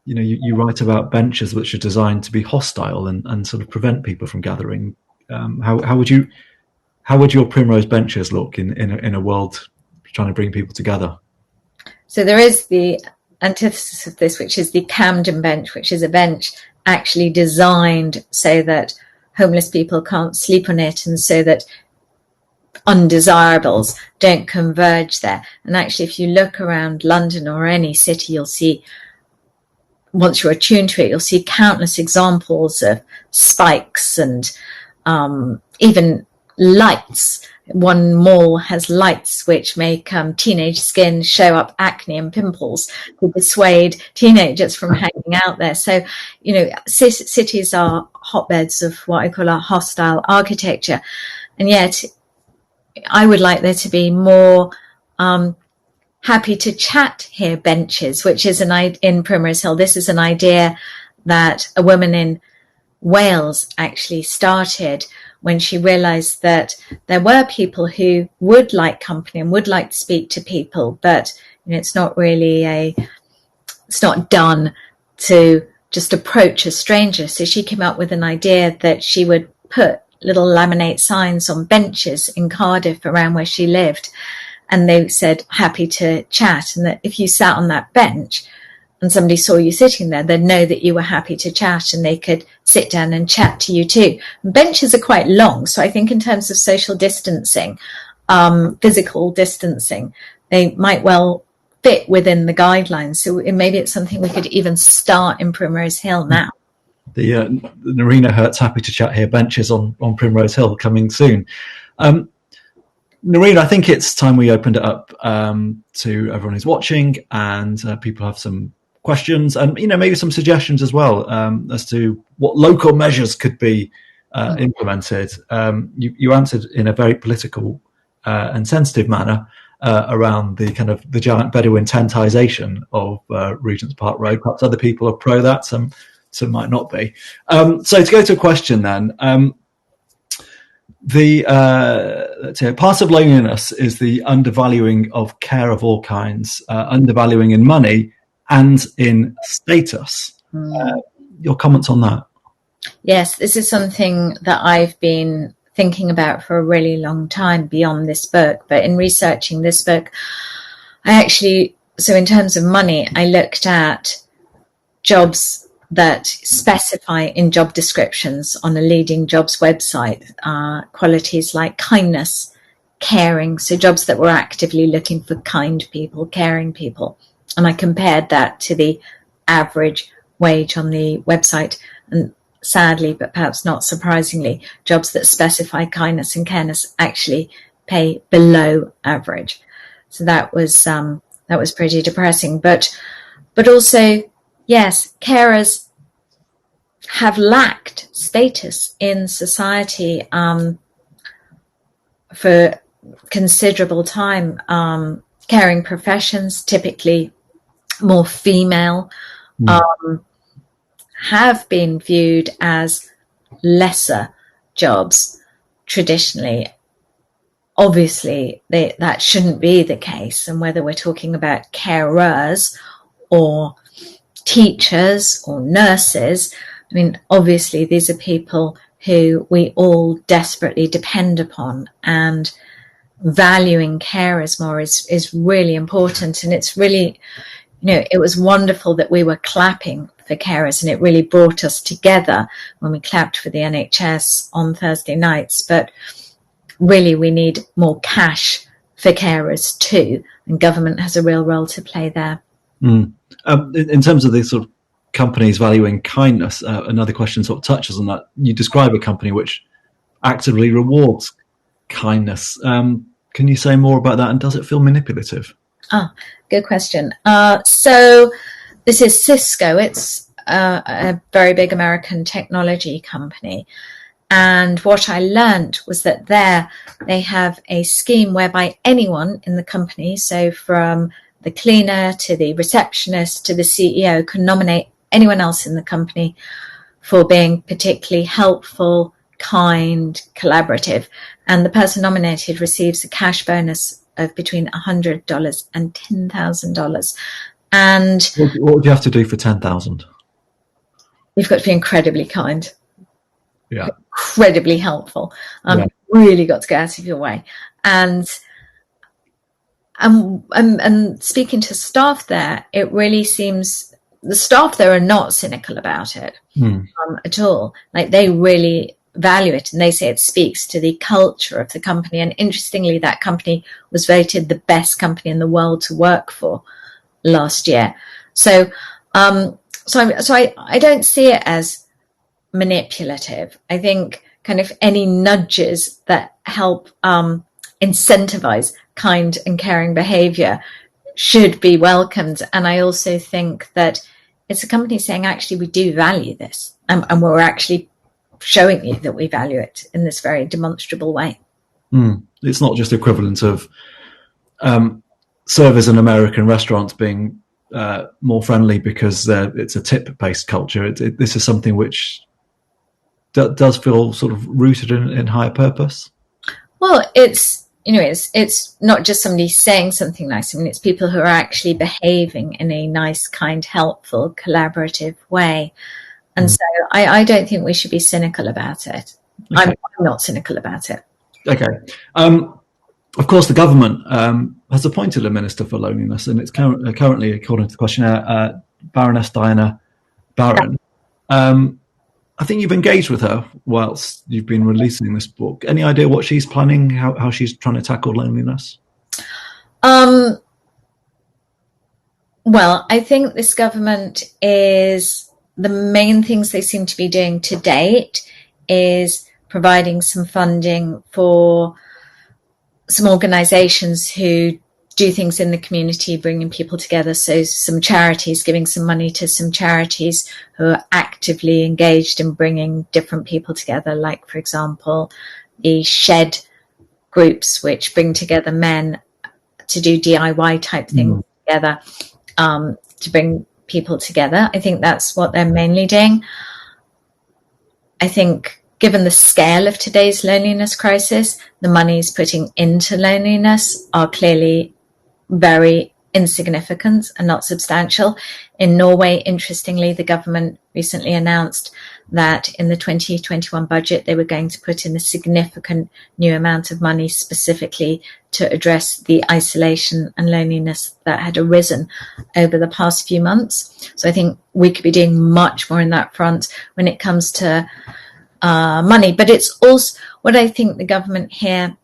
you write about benches which are designed to be hostile and sort of prevent people from gathering. How would your Primrose benches look in a world trying to bring people together?
So there is the antithesis of this, which is the Camden Bench, which is a bench actually designed so that homeless people can't sleep on it, and so that undesirables don't converge there. And actually, if you look around London or any city, you'll see, once you're attuned to it, you'll see countless examples of spikes and even lights. One mall has lights which make teenage skin show up acne and pimples to dissuade teenagers from hanging out there. So, cities are hotbeds of what I call a hostile architecture. And yet I would like there to be more happy to chat here benches, which is in Primrose Hill. This is an idea that a woman in Wales actually started when she realized that there were people who would like company and would like to speak to people, but it's not done to just approach a stranger. So she came up with an idea that she would put little laminate signs on benches in Cardiff around where she lived, and they said happy to chat, and that if you sat on that bench and somebody saw you sitting there, they'd know that you were happy to chat, and they could sit down and chat to you too. Benches are quite long, so I think in terms of social distancing, physical distancing, they might well fit within the guidelines. So maybe it's something we could even start in Primrose Hill now.
The Noreena Hertz happy to chat here benches on Primrose Hill coming soon. Noreena, I think it's time we opened it up to everyone who's watching, and people have some questions and maybe some suggestions as well as to what local measures could be implemented. You answered in a very political and sensitive manner around the kind of the giant Bedouin tentisation of Regent's Park Road. Perhaps other people are pro that, some might not be. So to go to a question then, let's say part of loneliness is the undervaluing of care of all kinds, undervaluing in money and in status. Your comments on that?
Yes, this is something that I've been thinking about for a really long time beyond this book. But in researching this book, so in terms of money, I looked at jobs that specify in job descriptions on a leading jobs website, qualities like kindness, caring, so jobs that were actively looking for kind people, caring people. And I compared that to the average wage on the website. And sadly, but perhaps not surprisingly, jobs that specify kindness and careness actually pay below average. So that was pretty depressing. But also, yes, carers have lacked status in society for considerable time. Caring professions, typically more female, have been viewed as lesser jobs traditionally. Obviously, that shouldn't be the case. And whether we're talking about carers or teachers or nurses, I mean, obviously, these are people who we all desperately depend upon, and valuing carers more is really important. And it's really, it was wonderful that we were clapping for carers, and it really brought us together when we clapped for the NHS on Thursday nights. But really, we need more cash for carers too, and government has a real role to play there.
In terms of the sort of companies valuing kindness, another question sort of touches on that. You describe a company which actively rewards kindness. Can you say more about that, and does it feel manipulative?
Good question. So this is Cisco. It's a very big American technology company. And what I learned was that they have a scheme whereby anyone in the company, so from the cleaner to the receptionist to the CEO, can nominate anyone else in the company for being particularly helpful, kind, collaborative. And the person nominated receives a cash bonus of between $100 and $10,000. And
what would you have to do for 10,000?
You've got to be incredibly kind.
Yeah.
Incredibly helpful. Really got to go out of your way. And speaking to staff there, it really seems the staff there are not cynical about it at all. Like, they really value it, and they say it speaks to the culture of the company. And interestingly, that company was voted the best company in the world to work for last year. So I don't see it as manipulative. I think kind of any nudges that help incentivize kind and caring behavior should be welcomed. And I also think that it's a company saying, actually, we do value this, and we're actually showing you that we value it in this very demonstrable way.
It's not just equivalent of servers in American restaurants being more friendly because it's a tip-based culture. This is something which does feel sort of rooted in higher purpose.
Well, it's not just somebody saying something nice. I mean, it's people who are actually behaving in a nice, kind, helpful, collaborative way. And so I don't think we should be cynical about it. Okay. I'm not cynical about it.
Okay. Of course, the government has appointed a Minister for Loneliness, and it's currently, according to the questionnaire, Baroness Diana Barron. I think you've engaged with her whilst you've been releasing this book. Any idea what she's planning, how she's trying to tackle loneliness?
Well, I think this government is, the main things they seem to be doing to date is providing some funding for some organisations who do things in the community, bringing people together. So some charities, giving some money to some charities who are actively engaged in bringing different people together, like, for example, the Shed groups, which bring together men to do DIY type things together, to bring people together. I think that's what they're mainly doing. I think, given the scale of today's loneliness crisis, the monies putting into loneliness are clearly very insignificant and not substantial. In Norway, interestingly, the government recently announced that in the 2021 budget, they were going to put in a significant new amount of money specifically to address the isolation and loneliness that had arisen over the past few months. So I think we could be doing much more in that front when it comes to money. But it's also what I think the government here,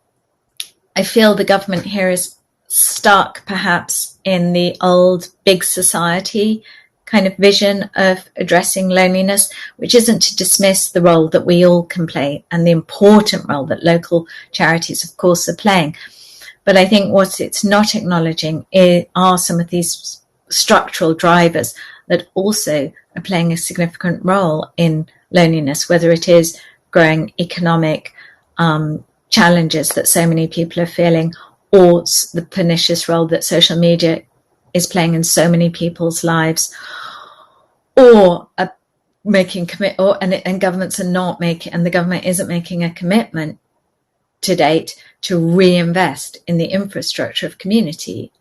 I feel the government here is stuck perhaps in the old big society kind of vision of addressing loneliness, which isn't to dismiss the role that we all can play and the important role that local charities, of course, are playing. But I think what it's not acknowledging are some of these structural drivers that also are playing a significant role in loneliness, whether it is growing economic challenges that so many people are feeling, or the pernicious role that social media is playing in so many people's lives, or a making and governments are not making, and the government isn't making a commitment to date to reinvest in the infrastructure of community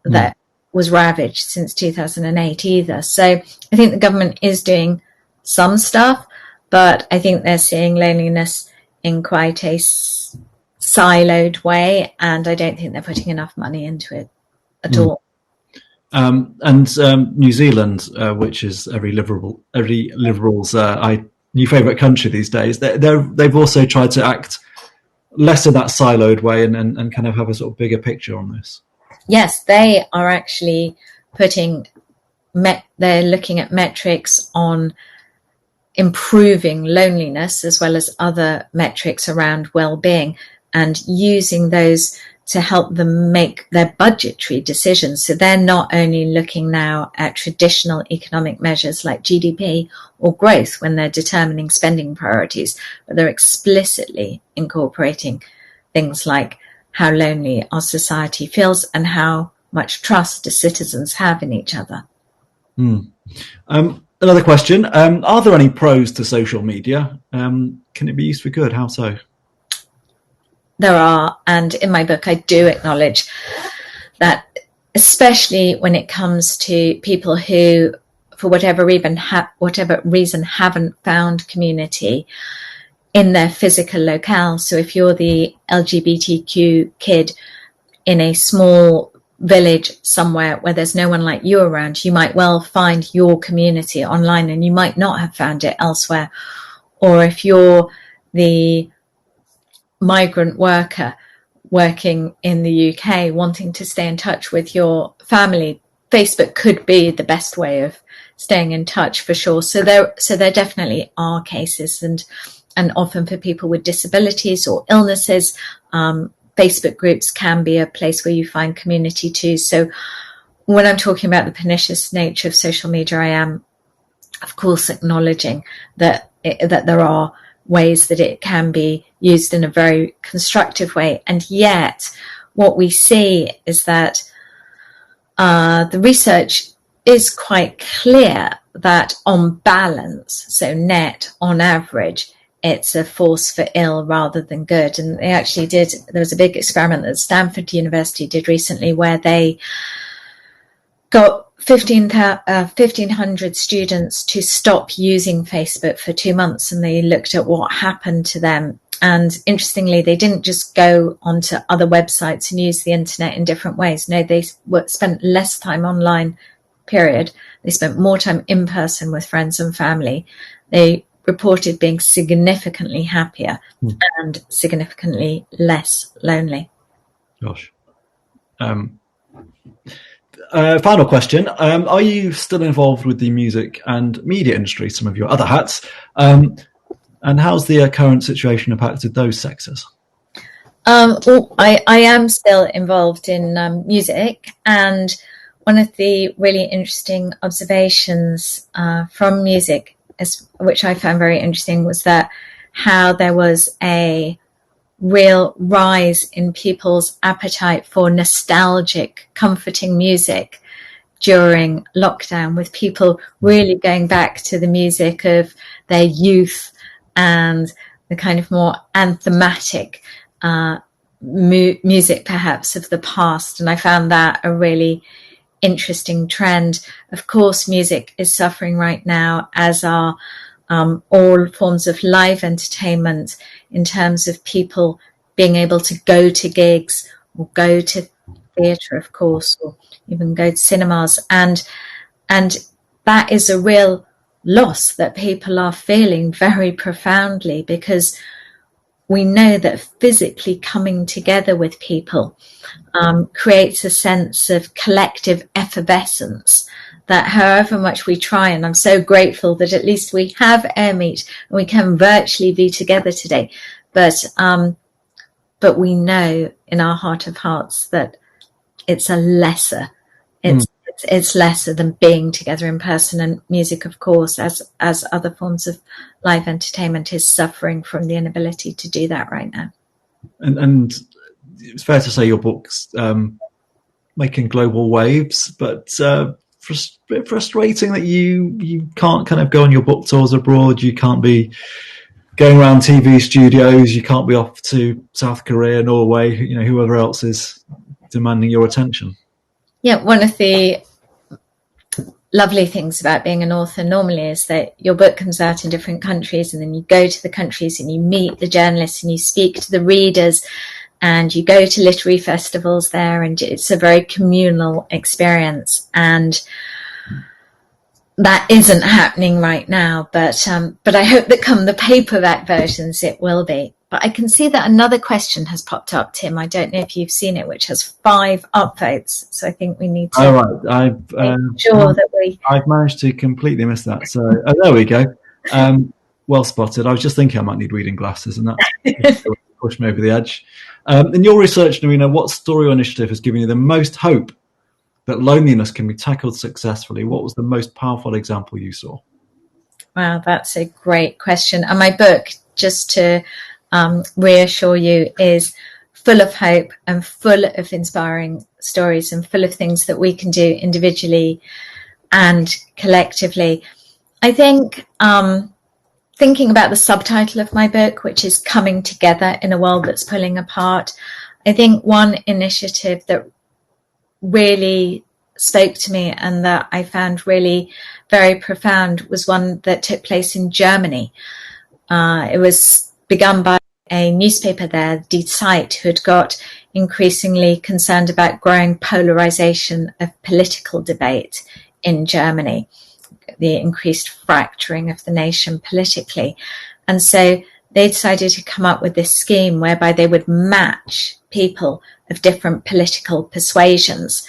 that was ravaged since 2008 either. So I think the government is doing some stuff, but I think they're seeing loneliness in quite a siloed way, and I don't think they're putting enough money into it at all.
New Zealand, which is every liberal's new favourite country these days, they've also tried to act less in that siloed way and kind of have a sort of bigger picture on this.
Yes, they are actually they're looking at metrics on improving loneliness as well as other metrics around well-being, and using those to help them make their budgetary decisions. So they're not only looking now at traditional economic measures like GDP or growth when they're determining spending priorities, but they're explicitly incorporating things like how lonely our society feels and how much trust do citizens have in each other.
Another question. Are there any pros to social media? Can it be used for good? How so?
There are, and in my book I do acknowledge that, especially when it comes to people who, for whatever reason, haven't found community in their physical locale. So if you're the LGBTQ kid in a small village somewhere where there's no one like you around, you might well find your community online and you might not have found it elsewhere. Or if you're the migrant worker working in the UK wanting to stay in touch with your family, Facebook could be the best way of staying in touch for sure. So there definitely are cases, and often for people with disabilities or illnesses, Facebook groups can be a place where you find community too. So when I'm talking about the pernicious nature of social media, I am, of course, acknowledging that there are ways that it can be used in a very constructive way. And yet what we see is that the research is quite clear that on balance, so net, on average, it's a force for ill rather than good. And they actually there was a big experiment that Stanford University did recently where they got 1,500 students to stop using Facebook for 2 months, and they looked at what happened to them. And interestingly, they didn't just go onto other websites and use the internet in different ways. No, they spent less time online, period. They spent more time in person with friends and family. They reported being significantly happier and significantly less lonely.
Gosh. Final question. Are you still involved with the music and media industry, some of your other hats? And how's the current situation impacted those sectors?
Well, I am still involved in music, and one of the really interesting observations from music, which I found very interesting, was that how there was a real rise in people's appetite for nostalgic, comforting music during lockdown, with people really going back to the music of their youth and the kind of more anthematic music perhaps of the past. And I found that a really interesting trend. Of course, music is suffering right now, as are all forms of live entertainment, in terms of people being able to go to gigs or go to theatre, of course, or even go to cinemas. And that is a real loss that people are feeling very profoundly, because we know that physically coming together with people creates a sense of collective effervescence that, however much we try, and I'm so grateful that at least we have Airmeet and we can virtually be together today, but we know in our heart of hearts that it's it's lesser than being together in person. And music, of course, as other forms of live entertainment, is suffering from the inability to do that right now.
And it's fair to say your book's making global waves, but bit frustrating that you can't kind of go on your book tours abroad? You can't be going around TV studios. You can't be off to South Korea, Norway, whoever else is demanding your attention.
Yeah, one of the lovely things about being an author normally is that your book comes out in different countries, and then you go to the countries and you meet the journalists and you speak to the readers and you go to literary festivals there, and it's a very communal experience. And that isn't happening right now, but I hope that come the paperback versions it will be. But I can see that another question has popped up, Tim. I don't know if you've seen it, which has 5 upvotes. So I think we need to make sure that
I've managed to completely miss that. So there we go. Well spotted. I was just thinking I might need reading glasses, and that pushed me over the edge. In your research, Noreena, what story or initiative has given you the most hope that loneliness can be tackled successfully? What was the most powerful example you saw?
Wow, that's a great question. And my book, just to reassure you, is full of hope and full of inspiring stories and full of things that we can do individually and collectively. I think thinking about the subtitle of my book, which is Coming Together in a World That's Pulling Apart, I think one initiative that really spoke to me and that I found really very profound was one that took place in Germany. It was begun by a newspaper there, Die Zeit, who had got increasingly concerned about growing polarization of political debate in Germany, the increased fracturing of the nation politically. And so they decided to come up with this scheme whereby they would match people of different political persuasions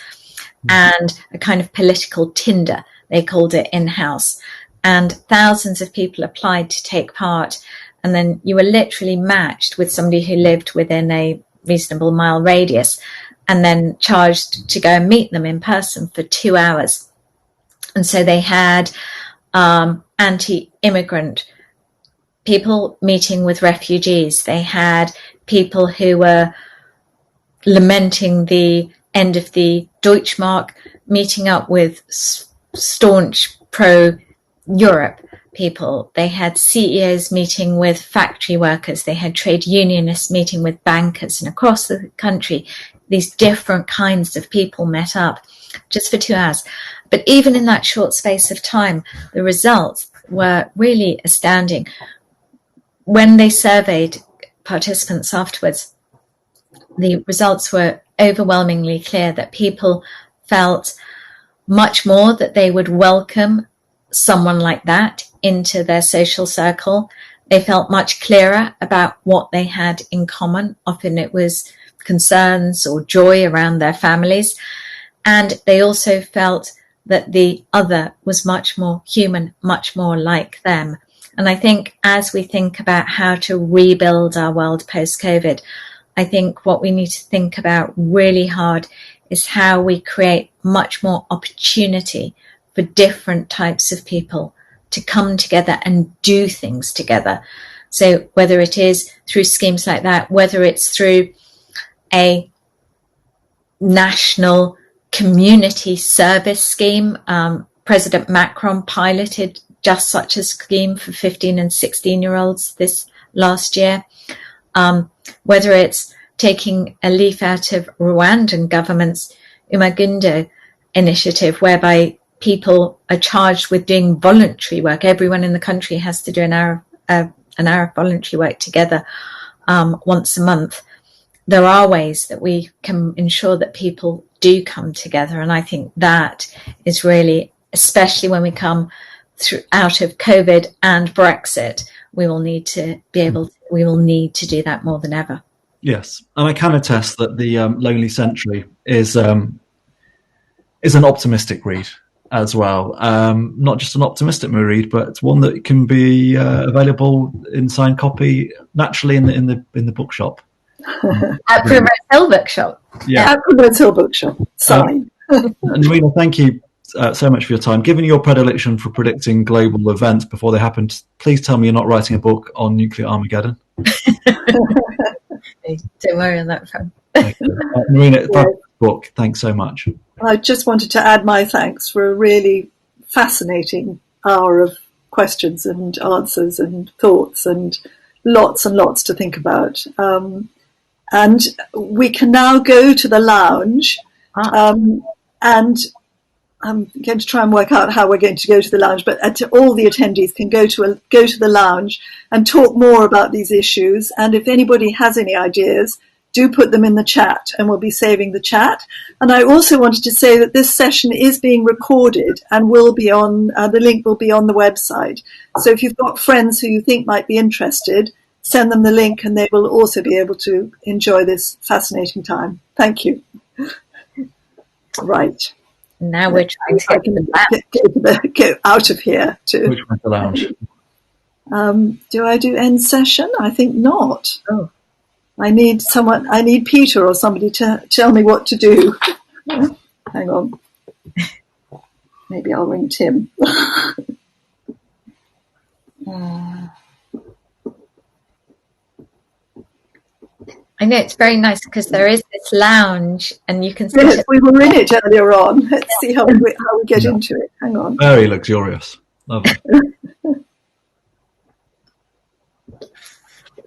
and a kind of political Tinder, they called it in-house. And thousands of people applied to take part. And then you were literally matched with somebody who lived within a reasonable mile radius and then charged to go and meet them in person for 2 hours. And so they had anti-immigrant people meeting with refugees. They had people who were lamenting the end of the Deutschmark meeting up with staunch pro-Europe people. They had CEOs meeting with factory workers. They had trade unionists meeting with bankers. And across the country, these different kinds of people met up just for 2 hours. But even in that short space of time, the results were really astounding. When they surveyed participants afterwards, the results were overwhelmingly clear that people felt much more that they would welcome someone like that into their social circle. They felt much clearer about what they had in common. Often it was concerns or joy around their families. And they also felt that the other was much more human, much more like them. And I think as we think about how to rebuild our world post-COVID, I think what we need to think about really hard is how we create much more opportunity for different types of people to come together and do things together. So whether it is through schemes like that, whether it's through a national community service scheme, President Macron piloted just such a scheme for 15 and 16-year-olds this last year. Whether it's taking a leaf out of Rwandan government's Umagundo initiative, whereby people are charged with doing voluntary work. Everyone in the country has to do an hour of voluntary work together once a month. There are ways that we can ensure that people do come together. And I think that is really, especially when we come through out of COVID and Brexit, we will need to do that more than ever.
Yes, and I can attest that the Lonely Century is an optimistic read as well. Not just an optimistic read, but one that can be available in signed copy naturally in the bookshop.
At Primrose Hill Bookshop.
Yeah,
at Primrose Hill Bookshop. Signed.
Noreena, thank you so much for your time. Given your predilection for predicting global events before they happen, please tell me you're not writing a book on nuclear Armageddon.
Don't worry on that front.
Noreena, book. Thanks so much.
I just wanted to add my thanks for a really fascinating hour of questions and answers and thoughts and lots to think about. And we can now go to the lounge, and I'm going to try and work out how we're going to go to the lounge, but all the attendees can go to the lounge and talk more about these issues. And if anybody has any ideas, do put them in the chat, and we'll be saving the chat. And I also wanted to say that this session is being recorded and will be on, the link will be on the website. So if you've got friends who you think might be interested, send them the link and they will also be able to enjoy this fascinating time. Thank you. Right.
Now we're trying to
get out of here.
Which one's the lounge?
Do I do end session? I think not.
Oh.
I need Peter or somebody to tell me what to do. Hang on. Maybe I'll ring Tim.
I know it's very nice because there is this lounge and you can.
Yes, we were in it earlier on. Let's see how we get into it. Hang on.
Very luxurious. Lovely.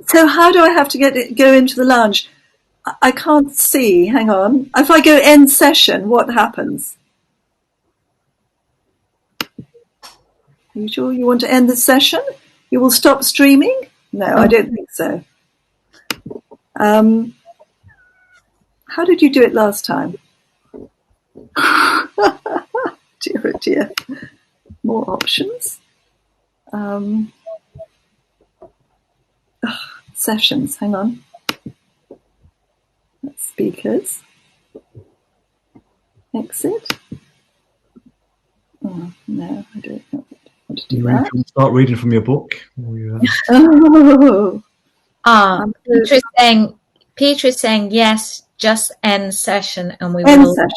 So how do I have to go into the lounge? I can't see. Hang on. If I go end session, what happens? Are you sure you want to end the session? You will stop streaming? No, I don't think so. How did you do it last time? Dear, oh dear. More options. Sessions, hang on. Speakers. Exit. Oh, no, I don't want to do that.
You start reading from your book?
Oh.
Peter is saying yes, just end session and we
end
will
session.